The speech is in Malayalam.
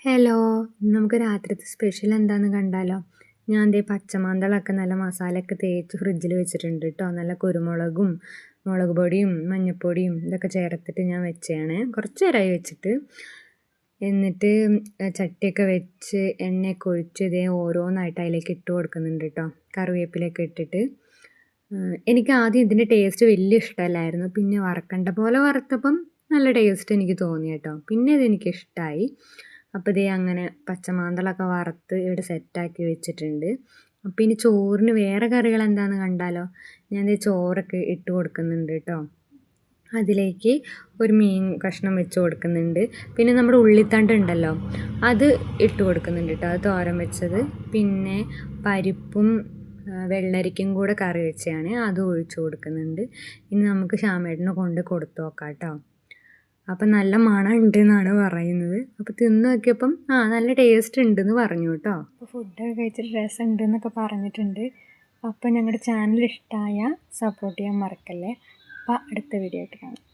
ഹലോ, ഇന്ന് നമുക്ക് രാത്രിത്തെ സ്പെഷ്യൽ എന്താന്ന് കണ്ടാലോ? ഞാൻ ദേ പച്ചമാന്തളൊക്കെ നല്ല മസാലയൊക്കെ തേച്ച് ഫ്രിഡ്ജിൽ വെച്ചിട്ടുണ്ട് കേട്ടോ. നല്ല കുരുമുളകും മുളക് പൊടിയും മഞ്ഞൾപ്പൊടിയും ഇതൊക്കെ ചേർത്തിട്ട് ഞാൻ വെച്ചതാണ്. കുറച്ച് നേരമായി വെച്ചിട്ട്. എന്നിട്ട് ചട്ടിയൊക്കെ വെച്ച് എണ്ണയൊക്കെ ഒഴിച്ച് ഇതേ ഓരോന്നായിട്ട് അതിലേക്ക് ഇട്ട് കൊടുക്കുന്നുണ്ട് കേട്ടോ. കറിവേപ്പിലയൊക്കെ ഇട്ടിട്ട്. എനിക്ക് ആദ്യം ഇതിൻ്റെ ടേസ്റ്റ് വലിയ ഇഷ്ടമല്ലായിരുന്നു. പിന്നെ വറക്കണ്ട പോലെ വറുത്തപ്പം നല്ല ടേസ്റ്റ് എനിക്ക് തോന്നി കേട്ടോ. പിന്നെ ഇതെനിക്ക് ഇഷ്ടമായി. അപ്പോൾ ഇതേ അങ്ങനെ പച്ചമാന്തളൊക്കെ വറുത്ത് ഇവിടെ സെറ്റാക്കി വെച്ചിട്ടുണ്ട്. അപ്പോൾ ഇനി ചോറിന് വേറെ കറികൾ എന്താണെന്ന് കണ്ടാലോ? ഞാൻ ദേ ചോറൊക്കെ ഇട്ട് കൊടുക്കുന്നുണ്ട് കേട്ടോ. അതിലേക്ക് ഒരു മീൻ കഷ്ണം വെച്ച് കൊടുക്കുന്നുണ്ട്. പിന്നെ നമ്മുടെ ഉള്ളിത്തണ്ട് ഉണ്ടല്ലോ, അത് ഇട്ട് കൊടുക്കുന്നുണ്ട് കേട്ടോ. അത് തോരൻ വെച്ചത്. പിന്നെ പരിപ്പും വെള്ളരിക്കും കൂടെ കറി വെച്ചതാണ്, അതും ഒഴിച്ച് കൊടുക്കുന്നുണ്ട്. ഇനി നമുക്ക് ശ്യാമേട്ടനെ കൊണ്ട് കൊടുത്തു നോക്കാം കേട്ടോ. അപ്പം നല്ല മണം ഉണ്ട് എന്നാണ് പറയുന്നത്. അപ്പോൾ തിന്ന് നോക്കിയപ്പം നല്ല ടേസ്റ്റ് ഉണ്ടെന്ന് പറഞ്ഞു കേട്ടോ. അപ്പോൾ ഫുഡൊക്കെ കഴിച്ചിട്ട് രസം ഉണ്ട് എന്നൊക്കെ പറഞ്ഞിട്ടുണ്ട്. അപ്പോൾ ഞങ്ങളുടെ ചാനൽ ഇഷ്ടമായ സപ്പോർട്ട് ചെയ്യാൻ മറക്കല്ലേ. അപ്പോൾ അടുത്ത വീഡിയോ ആയിട്ട് കാണാം.